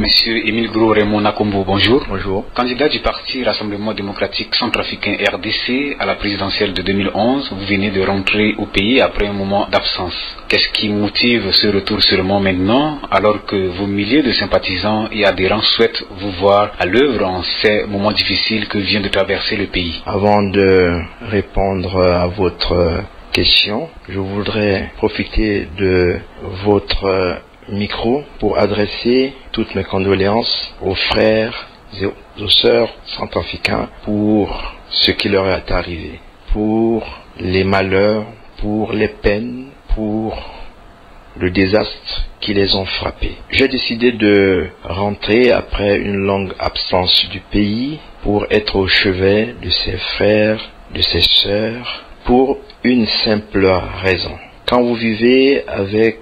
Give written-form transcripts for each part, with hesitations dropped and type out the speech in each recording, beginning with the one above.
Monsieur Émile Gros Raymond Nakombo, bonjour. Bonjour. Candidat du parti Rassemblement démocratique centrafricain RDC à la présidentielle de 2011, vous venez de rentrer au pays après un moment d'absence. Qu'est-ce qui motive ce retour seulement maintenant, alors que vos milliers de sympathisants et adhérents souhaitent vous voir à l'œuvre en ces moments difficiles que vient de traverser le pays? Avant de répondre à votre question, je voudrais profiter de votre micro pour adresser toutes mes condoléances aux frères et aux sœurs centrafricains pour ce qui leur est arrivé, pour les malheurs, pour les peines, pour le désastre qui les ont frappés. J'ai décidé de rentrer après une longue absence du pays pour être au chevet de ses frères, de ses sœurs, pour une simple raison. Quand vous vivez avec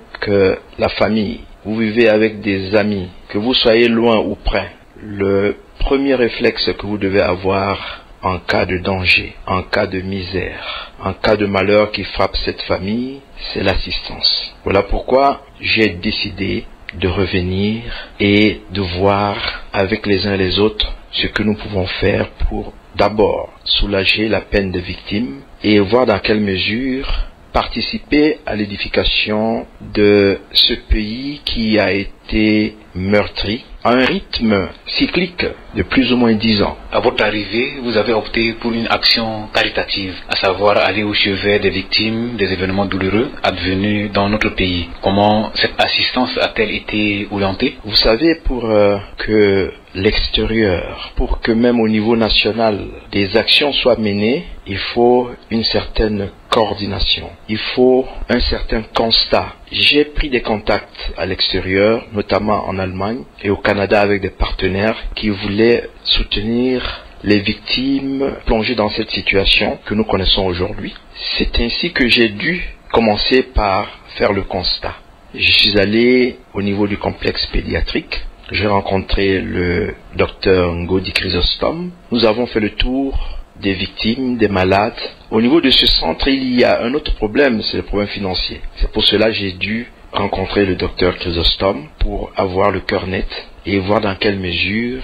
la famille, vous vivez avec des amis, que vous soyez loin ou près, le premier réflexe que vous devez avoir en cas de danger, en cas de misère, en cas de malheur qui frappe cette famille, c'est l'assistance. Voilà pourquoi j'ai décidé de revenir et de voir avec les uns et les autres ce que nous pouvons faire pour d'abord soulager la peine des victimes et voir dans quelle mesure participer à l'édification de ce pays qui a été meurtri à un rythme cyclique de plus ou moins 10 ans. À votre arrivée, vous avez opté pour une action caritative, à savoir aller au chevet des victimes des événements douloureux advenus dans notre pays. Comment cette assistance a-t-elle été orientée? Vous savez, pour que l'extérieur, pour que même au niveau national, des actions soient menées, il faut une certaine coordination, il faut un certain constat. J'ai pris des contacts à l'extérieur, notamment en Allemagne et au Canada avec des partenaires qui voulaient soutenir les victimes plongées dans cette situation que nous connaissons aujourd'hui. C'est ainsi que j'ai dû commencer par faire le constat. Je suis allé au niveau du complexe pédiatrique. J'ai rencontré le docteur Ngodi Chrysostome. Nous avons fait le tour des victimes, des malades. Au niveau de ce centre, il y a un autre problème, c'est le problème financier. C'est pour cela que j'ai dû rencontrer le docteur Chrysostome pour avoir le cœur net et voir dans quelle mesure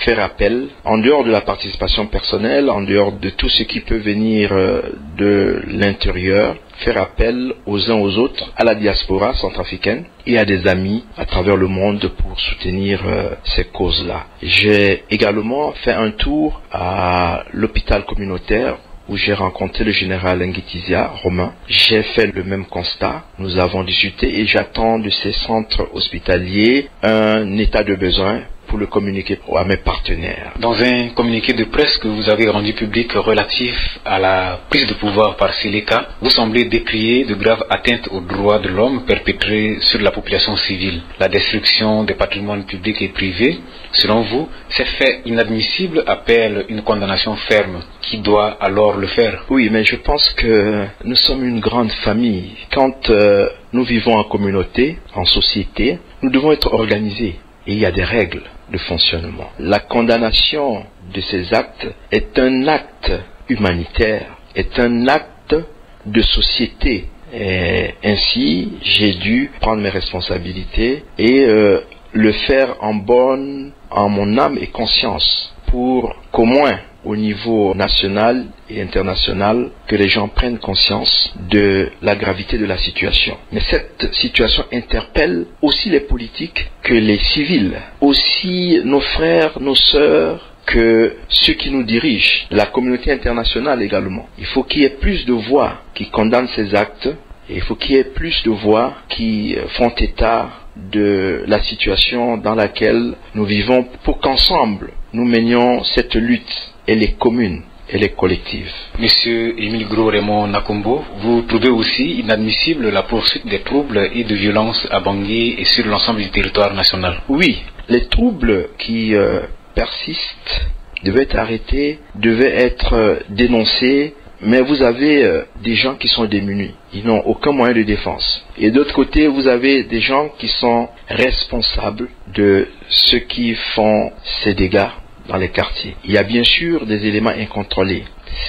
faire appel, en dehors de la participation personnelle, en dehors de tout ce qui peut venir de l'intérieur, faire appel aux uns aux autres, à la diaspora centrafricaine et à des amis à travers le monde pour soutenir ces causes-là. J'ai également fait un tour à l'hôpital communautaire où j'ai rencontré le général Ngitizia Romain. J'ai fait le même constat. Nous avons discuté et j'attends de ces centres hospitaliers un état de besoin pour le communiquer à mes partenaires. Dans un communiqué de presse que vous avez rendu public relatif à la prise de pouvoir par Seleka, vous semblez décrier de graves atteintes aux droits de l'homme perpétrées sur la population civile, la destruction des patrimoines publics et privés. Selon vous, ces faits inadmissibles appellent une condamnation ferme. Qui doit alors le faire? Oui, mais je pense que nous sommes une grande famille. Quand nous vivons en communauté, en société, nous devons être organisés. Et il y a des règles de fonctionnement. La condamnation de ces actes est un acte humanitaire, est un acte de société. Et ainsi, j'ai dû prendre mes responsabilités et le faire en mon âme et conscience, pour qu'au moins au niveau national et international, que les gens prennent conscience de la gravité de la situation. Mais cette situation interpelle aussi les politiques que les civils, aussi nos frères, nos sœurs, que ceux qui nous dirigent, la communauté internationale également. Il faut qu'il y ait plus de voix qui condamnent ces actes, et il faut qu'il y ait plus de voix qui font état de la situation dans laquelle nous vivons, pour qu'ensemble nous menions cette lutte. Elle est commune, elle est collective. Monsieur Émile Gros Raymond Nakombo, vous trouvez aussi inadmissible la poursuite des troubles et de violences à Bangui et sur l'ensemble du territoire national? Oui, les troubles qui persistent devaient être arrêtés, devaient être dénoncés, mais vous avez des gens qui sont démunis. Ils n'ont aucun moyen de défense. Et d'autre côté, vous avez des gens qui sont responsables de ceux qui font ces dégâts dans les quartiers. Il y a bien sûr des éléments incontrôlés.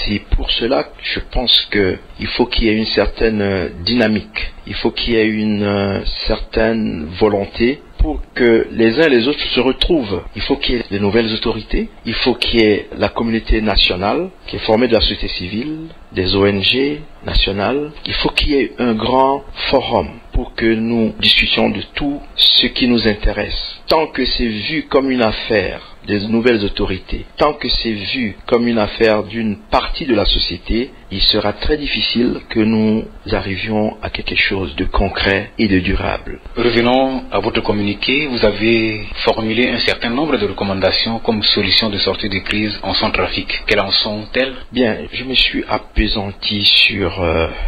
C'est pour cela que je pense qu'il faut qu'il y ait une certaine dynamique. Il faut qu'il y ait une certaine volonté pour que les uns et les autres se retrouvent. Il faut qu'il y ait de nouvelles autorités, il faut qu'il y ait la communauté nationale qui est formée de la société civile, des ONG nationales. Il faut qu'il y ait un grand forum pour que nous discutions de tout ce qui nous intéresse. Tant que c'est vu comme une affaire des nouvelles autorités, tant que c'est vu comme une affaire d'une partie de la société, il sera très difficile que nous arrivions à quelque chose de concret et de durable. Revenons à votre communiqué. Vous avez formulé un certain nombre de recommandations comme solution de sortie de crise en Centrafrique. Quelles en sont-elles? Bien, je me suis appesanti sur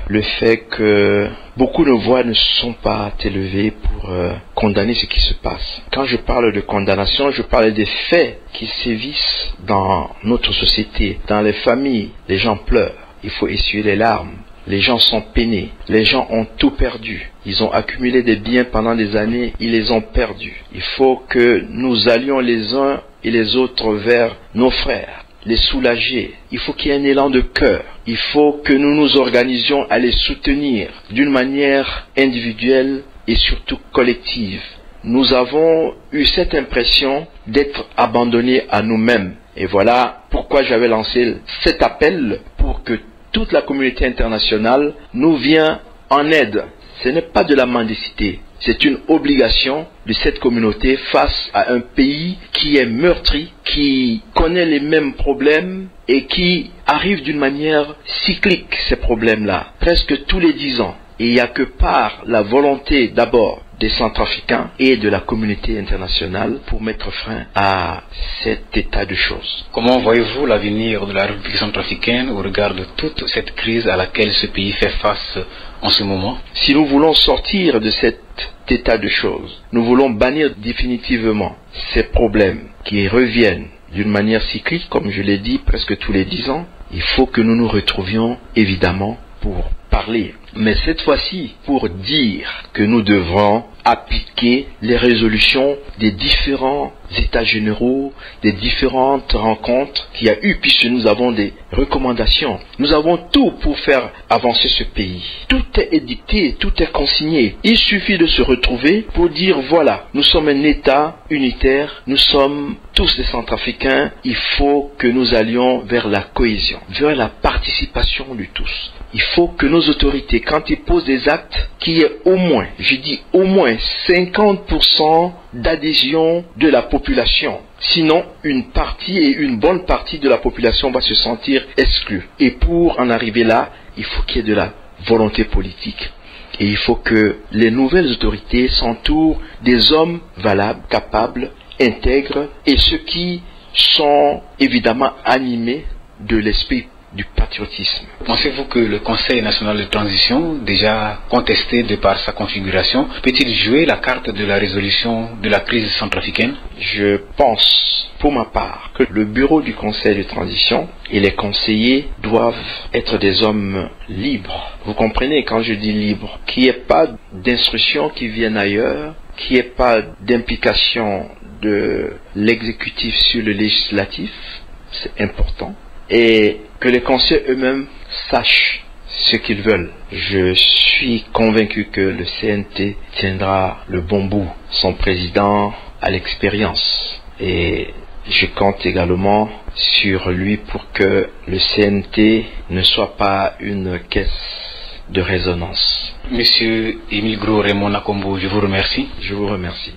le fait que beaucoup de voix ne sont pas élevées pour condamner ce qui se passe. Quand je parle de condamnation, je parle des faits qui sévissent dans notre société, dans les familles. Les gens pleurent, il faut essuyer les larmes. Les gens sont peinés, les gens ont tout perdu. Ils ont accumulé des biens pendant des années, ils les ont perdus. Il faut que nous allions les uns et les autres vers nos frères, les soulager. Il faut qu'il y ait un élan de cœur. Il faut que nous nous organisions à les soutenir d'une manière individuelle et surtout collective. Nous avons eu cette impression d'être abandonnés à nous-mêmes. Et voilà pourquoi j'avais lancé cet appel pour que toute la communauté internationale nous vienne en aide. Ce n'est pas de la mendicité, c'est une obligation de cette communauté face à un pays qui est meurtri, qui connaît les mêmes problèmes et qui arrive d'une manière cyclique, ces problèmes-là, presque tous les 10 ans. Et il n'y a que par la volonté d'abord des Centrafricains et de la communauté internationale pour mettre fin à cet état de choses. Comment voyez-vous l'avenir de la République centrafricaine au regard de toute cette crise à laquelle ce pays fait face en ce moment? Si nous voulons sortir de cet état de choses, nous voulons bannir définitivement ces problèmes qui reviennent d'une manière cyclique, comme je l'ai dit, presque tous les 10 ans, il faut que nous nous retrouvions évidemment pour parler, mais cette fois-ci pour dire que nous devrons appliquer les résolutions des différents états généraux, des différentes rencontres qu'il y a eu, puisque nous avons des recommandations. Nous avons tout pour faire avancer ce pays. Tout est édicté, tout est consigné. Il suffit de se retrouver pour dire voilà, nous sommes un État unitaire, nous sommes tous des Centrafricains, il faut que nous allions vers la cohésion, vers la participation de tous. Il faut que nos autorités, quand ils posent des actes, qu'il y ait au moins, je dis au moins 50% d'adhésion de la population. Sinon, une partie et une bonne partie de la population va se sentir exclue. Et pour en arriver là, il faut qu'il y ait de la volonté politique. Et il faut que les nouvelles autorités s'entourent des hommes valables, capables, intègres et ceux qui sont évidemment animés de l'esprit du patriotisme. Pensez-vous que le Conseil national de transition, déjà contesté de par sa configuration, peut-il jouer la carte de la résolution de la crise centrafricaine? Je pense, pour ma part, que le bureau du Conseil de transition et les conseillers doivent être des hommes libres. Vous comprenez quand je dis libre, qu'il n'y ait pas d'instructions qui viennent ailleurs, qu'il n'y ait pas d'implication de l'exécutif sur le législatif, c'est important. Et que les conseillers eux-mêmes sachent ce qu'ils veulent. Je suis convaincu que le CNT tiendra le bon bout. Son président a l'expérience. Et je compte également sur lui pour que le CNT ne soit pas une caisse de résonance. Monsieur Émile Gros Raymond Nakombo, je vous remercie. Je vous remercie.